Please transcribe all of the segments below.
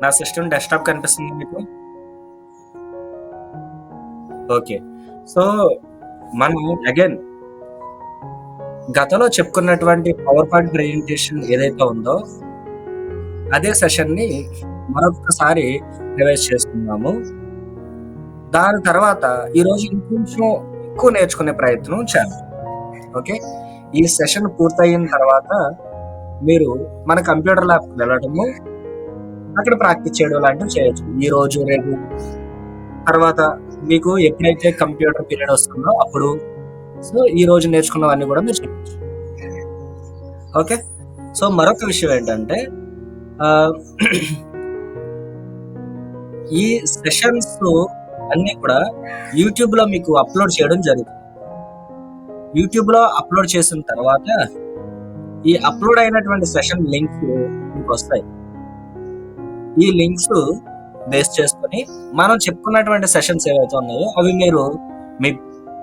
నా system desktop కనిపిస్తుంది మీకు? ఓకే. సో, మనం అగైన్ గతంలో చెప్పుకున్నటువంటి పవర్ పాయింట్ ప్రెజెంటేషన్ ఏదైతే ఉందో, అదే సెషన్‌ని మరొక్కసారి రివైజ్ చేసుకుందాము. దాని తర్వాత ఈరోజు ఇంకొంచెం ఎక్కువ నేర్చుకునే ప్రయత్నం చేద్దాం. ఓకే. ఈ సెషన్ పూర్తయిన తర్వాత మీరు మన కంప్యూటర్ ల్యాబ్‌కి వెళ్ళడము, అక్కడ ప్రాక్టీస్ చేయడం లాంటివి చేయొచ్చు. ఈరోజు, రేపు తర్వాత మీకు ఎప్పుడైతే కంప్యూటర్ పీరియడ్ వస్తుందో అప్పుడు. సో, ఈరోజు నేర్చుకున్నవన్నీ కూడా మీరు చేయొచ్చు. ఓకే. సో, మరొక విషయం ఏంటంటే ఆహ్, ఈ సెషన్స్ అన్నీ కూడా యూట్యూబ్‌లో మీకు అప్‌లోడ్ చేయడం జరుగుతుంది. యూట్యూబ్‌లో అప్‌లోడ్ చేసిన తర్వాత ఈ అప్‌లోడ్ అయినటువంటి సెషన్ లింక్స్ మీకొస్తాయి. ఈ లింక్స్ బేస్ చేసుకొని మనం చెప్పుకున్నటువంటి సెషన్స్ ఏవైతే ఉన్నాయో అవి మీరు మీ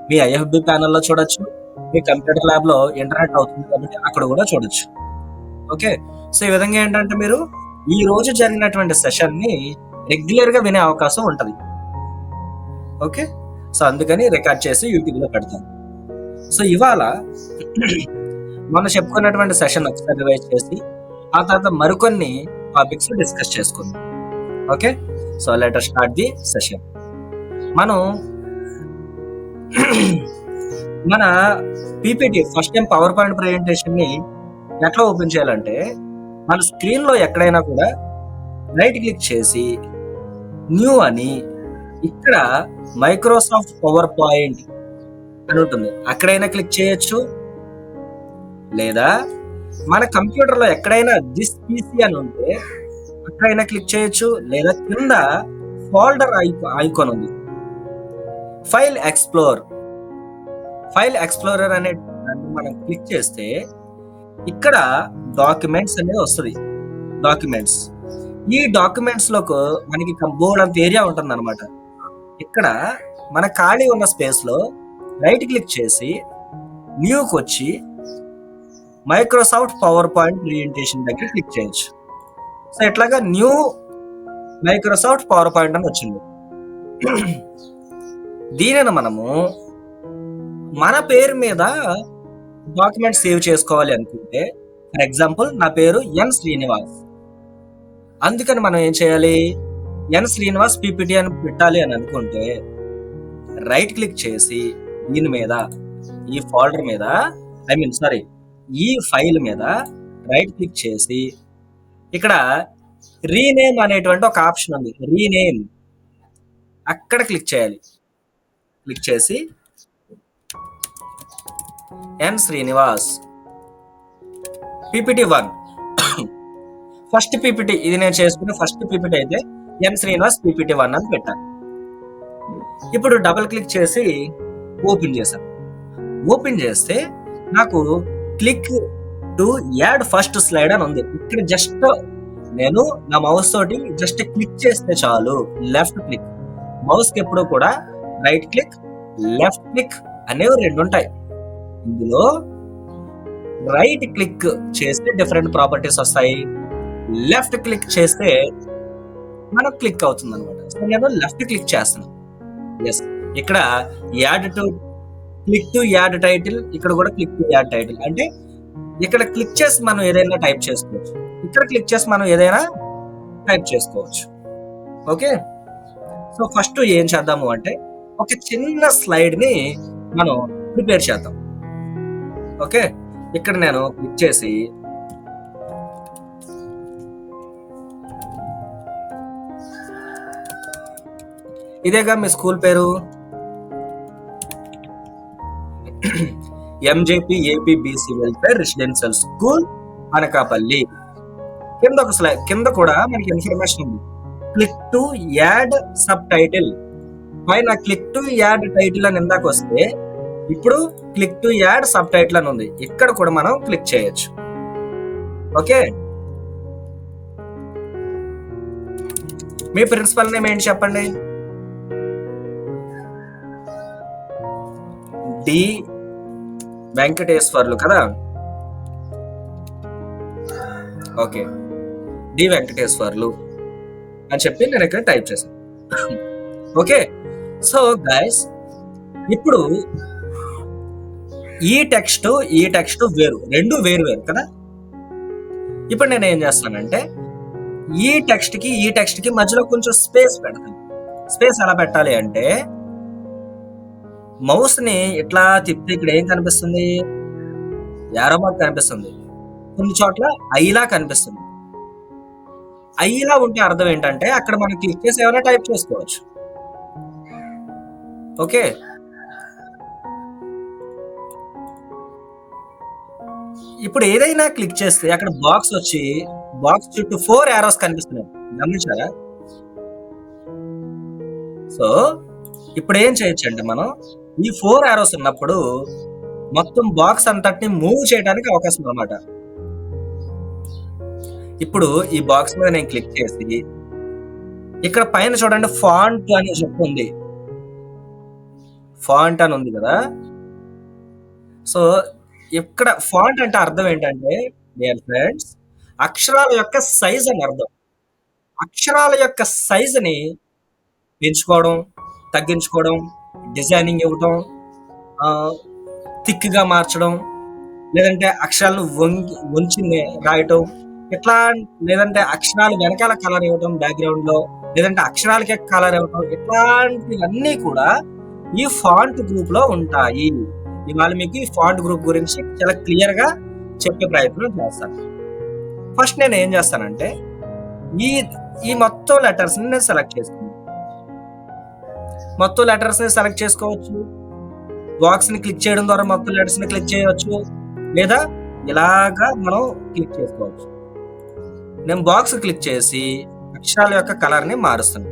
మీ ఐఎఫ్‌బీ ప్యానెల్‌లో చూడొచ్చు. మీ కంప్యూటర్ ల్యాబ్‌లో ఇంటర్నెట్ అవుతుంది కాబట్టి అక్కడ కూడా చూడొచ్చు. ఓకే. సో, ఈ విధంగా ఏంటంటే మీరు ఈ రోజు జరిగినటువంటి సెషన్‌ని రెగ్యులర్‌గా వినే అవకాశం ఉంటది. ఓకే. సో, అందుకని రికార్డ్ చేసి యూట్యూబ్‌లో పెడతాం. సో, ఇవాళ మనం చెప్పుకున్నటువంటి సెషన్ ఒకసారి రివైజ్ చేసి, ఆ తర్వాత మరికొన్ని టాపిక్స్ డిస్కస్ చేసుకుందాం. Okay. So, let us start the session. మనం మన PPT first time power point ప్రెజెంటేషన్‌ని ఎట్లా ఓపెన్ చేయాలంటే, మన స్క్రీన్‌లో ఎక్కడైనా కూడా రైట్ క్లిక్ చేసి న్యూ అని ఇక్కడ మైక్రోసాఫ్ట్ పవర్ పాయింట్ అని ఉంటుంది. అక్కడైనా క్లిక్ చేయొచ్చు. లేదా మన కంప్యూటర్‌లో ఎక్కడైనా దిస్ పీసీ అని ఉంటే అక్కడైనా క్లిక్ చేయొచ్చు. లేదా కింద ఫోల్డర్ ఐకాన్ ఉంది. ఫైల్ ఎక్స్‌ప్లోరర్ అనే దాన్ని మనం క్లిక్ చేస్తే ఇక్కడ డాక్యుమెంట్స్ అనేది వస్తది. డాక్యుమెంట్స్. ఈ డాక్యుమెంట్స్‌లోకి మనకి బోలెడంత ఏరియా ఉంటుందన్నమాట. ఇక్కడ మన ఖాళీ ఉన్న స్పేస్‌లో రైట్ క్లిక్ చేసి న్యూకొచ్చి మైక్రోసాఫ్ట్ పవర్ పాయింట్ ప్రెజెంటేషన్ దగ్గర క్లిక్ చేయొచ్చు. సో, ఇట్లాగా న్యూ మైక్రోసాఫ్ట్ పవర్ పాయింట్ అని వచ్చింది. దీనిని మనము మన పేరు మీద డాక్యుమెంట్ సేవ్ చేసుకోవాలి అనుకుంటే, ఫర్ ఎగ్జాంపుల్ నా పేరు ఎన్ శ్రీనివాస్. అందుకని మనం ఏం చేయాలి? ఎన్ శ్రీనివాస్ పీపీటీ అని పెట్టాలి అని అనుకుంటే రైట్ క్లిక్ చేసి దీని మీద ఈ ఫోల్డర్ మీద ఈ ఫైల్ మీద రైట్ క్లిక్ చేసి ఇక్కడ రీనేమ్ అనేటువంటి ఒక ఆప్షన్ ఉంది. రీనేమ్ అక్కడ క్లిక్ చేయాలి. క్లిక్ చేసి ఎన్ శ్రీనివాస్ పీపీటీ 1 ఫస్ట్ పీపీటీ, ఇది నేను చేసుకున్న ఫస్ట్ పీపీటీ అయితే ఎన్ శ్రీనివాస్ పీపీటీ 1 అని పెట్టాను. ఇప్పుడు డబుల్ క్లిక్ చేసి ఓపెన్ చేశాను. ఓపెన్ చేస్తే నాకు click to add first slide అని ఉంది. ఇక్కడ జస్ట్ నేను నా మౌస్ తోటి జస్ట్ క్లిక్ చేస్తే చాలు. లెఫ్ట్ క్లిక్, మౌస్ కి ఎప్పుడూ కూడా రైట్ క్లిక్, లెఫ్ట్ క్లిక్ అనేవి రెండు ఉంటాయి. ఇందులో రైట్ క్లిక్ చేస్తే డిఫరెంట్ ప్రాపర్టీస్ వస్తాయి. లెఫ్ట్ క్లిక్ చేస్తే మనకు క్లిక్ అవుతుంది అనమాట. సో, నేను లెఫ్ట్ క్లిక్ చేస్తున్నాను. ఎస్, ఇక్కడ క్లిక్ టు యాడ్ టైటిల్, ఇక్కడ కూడా క్లిక్ టు యాడ్ టైటిల్. అంటే ఇక్కడ క్లిక్ చేసి మనం ఏదైనా టైప్ చేసుకోవచ్చు. ఇక్కడ క్లిక్ చేసి మనం ఏదైనా టైప్ చేసుకోవచ్చు. ఓకే. సో, ఫస్ట్ ఏం చేద్దాము అంటే ఒక చిన్న స్లైడ్ ని మనం ప్రిపేర్ చేద్దాం. ఓకే. ఇక్కడ నేను క్లిక్ చేసి ఇదేగా మీ స్కూల్ పేరు, MJP APBC welfare residential school Anakapalli. కింద కూడా మనకి ఇన్ఫర్మేషన్ ఉంది. Click to add sub title. పైన క్లిక్ టు యాడ్ టైటిల్ అని ఇందాక వస్తే ఇప్పుడు click to add sub title అని ఉంది. ఇక్కడ కూడా మనం క్లిక్ చేయొచ్చు. ఓకే. మీ ప్రిన్సిపల్ నేమ్ ఏంటి చెప్పండి? డి వెంకటేశ్వర్లు కదా. Okay, D Venkateswarlu. అని చెప్పి నేను ఇక్కడ టైప్ చేశాను. ఓకే, సో గైస్ ఇప్పుడు ఈ టెక్స్ట్ వేరు, రెండు వేరు కదా. ఇప్పుడు నేను ఏం చేస్తానంటే ఈ టెక్స్ట్ కి మధ్యలో కొంచెం స్పేస్ పెడతాను. స్పేస్ ఎలా పెట్టాలి అంటే మౌస్ ని ఇట్లా తిప్పితే ఇక్కడ ఏం కనిపిస్తుంది, యారో మార్క్ కనిపిస్తుంది, కొన్ని చోట్ల ఐలా కనిపిస్తుంది. ఐలా ఉంటే అర్థం ఏంటంటే అక్కడ మనం క్లిక్ చేసి ఏమైనా టైప్ చేసుకోవచ్చు. ఓకే, ఇప్పుడు ఏదైనా క్లిక్ చేస్తే అక్కడ బాక్స్ వచ్చి బాక్స్ చుట్టూ 4 యారోస్ కనిపిస్తున్నాయి, గమనించారా? సో ఇప్పుడు ఏం చేయొచ్చు అంటే మనం ఈ 4 యారోస్ ఉన్నప్పుడు మొత్తం బాక్స్ అంతటిని మూవ్ చేయడానికి అవకాశం అన్నమాట. ఇప్పుడు ఈ బాక్స్ మీద నేను క్లిక్ చేసి ఇక్కడ పైన చూడండి ఫాంట్ అని చెప్తుంది, ఫాంట్ అని ఉంది కదా. సో ఇక్కడ ఫాంట్ అంటే అర్థం ఏంటంటే డియర్ ఫ్రెండ్స్, అక్షరాల యొక్క సైజ్ అని అర్థం. అక్షరాల యొక్క సైజుని పెంచుకోవడం, తగ్గించుకోవడం, డిజైనింగ్ ఇవ్వడం, థిక్గా మార్చడం, లేదంటే అక్షరాలను వంచి రాయటం, ఇట్లా, లేదంటే అక్షరాలు వెనకాల కలర్ ఇవ్వటం బ్యాక్గ్రౌండ్ లో, లేదంటే అక్షరాలకే కలర్ ఇవ్వటం, ఇట్లాంటివన్నీ కూడా ఈ ఫాంట్ గ్రూప్ లో ఉంటాయి. ఇవాళ మీకు ఈ ఫాంట్ గ్రూప్ గురించి చాలా క్లియర్ గా చెప్పే ప్రయత్నం చేస్తాను. ఫస్ట్ నేను ఏం చేస్తానంటే ఈ మొత్తం లెటర్స్ ని నేను సెలెక్ట్ చేసుకున్నాను. మొత్తం లెటర్స్ ని సెలెక్ట్ చేసుకోవచ్చు, బాక్స్ ని క్లిక్ చేయడం ద్వారా మొత్తం లెటర్స్ ని క్లిక్ చేయవచ్చు, లేదా ఇలాగా మనం క్లిక్ చేసుకోవచ్చు. నేను బాక్స్ క్లిక్ చేసి అక్షరాల యొక్క కలర్ ని మారుస్తాను.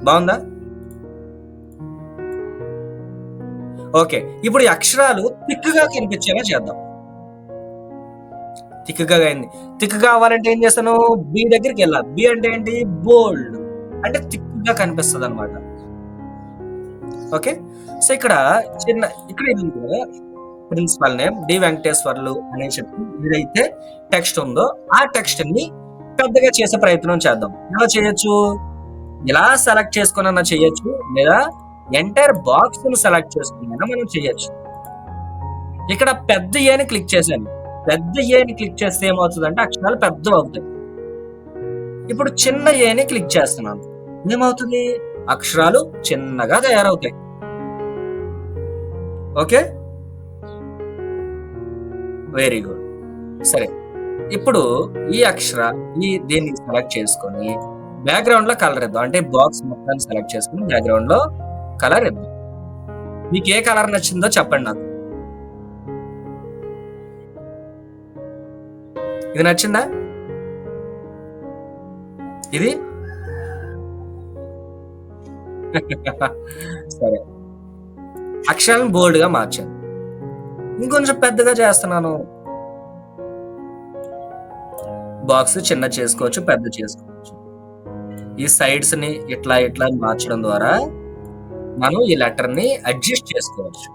బాగుందా? ఓకే, ఇప్పుడు ఈ అక్షరాలు థిక్గా కనిపించేలా చేద్దాం. థిక్గా అయింది. థిక్గా అవ్వాలంటే ఏం చేస్తాను, బి దగ్గరికి వెళ్ళాలి. బి అంటే ఏంటి, బోల్డ్, అంటే థిక్గా కనిపిస్తుంది అనమాట. ఓకే, సో ఇక్కడ ఇది కదా ప్రిన్సిపల్ నేమ్ డి వెంకటేశ్వర్లు అని చెప్పి ఏదైతే టెక్స్ట్ ఉందో ఆ టెక్స్ట్ ని పెద్దగా చేసే ప్రయత్నం చేద్దాం. ఎలా చేయొచ్చు, ఇలా సెలెక్ట్ చేసుకున్నా చేయొచ్చు, లేదా ఎంటైర్ బాక్స్ ను సెలెక్ట్ చేసుకున్నా మనం చేయొచ్చు. ఇక్కడ పెద్ద ఏని క్లిక్ చేశాను. పెద్ద ఏని క్లిక్ చేస్తే ఏమవుతుందంటే అక్షరాలు పెద్దవి అవుతాయి. ఇప్పుడు చిన్న ఏని క్లిక్ చేస్తున్నాను, ఏమవుతుంది, అక్షరాలు చిన్నగా తయారవుతాయి. Okay, very good. సరే, ఇప్పుడు దీన్ని సెలెక్ట్ చేసుకొని బ్యాక్గ్రౌండ్ లో కలర్ ఇద్దాం. అంటే బాక్స్ మొత్తాన్ని సెలెక్ట్ చేసుకుని బ్యాక్గ్రౌండ్ లో కలర్ ఇద్దాం. మీకు ఏ కలర్ నచ్చిందో చెప్పండి నాకు. ఇది నచ్చిందా? ఇది సరే, అక్షరాలను బోల్డ్ గా మార్చాను. ఇంకొంచెం పెద్దగా చేస్తున్నాను. బాక్స్ చిన్న చేసుకోవచ్చు, పెద్ద చేసుకోవచ్చు. ఈ సైడ్స్ ని ఇట్లా మార్చడం ద్వారా మనం ఈ లెటర్ ని అడ్జస్ట్ చేసుకోవచ్చు.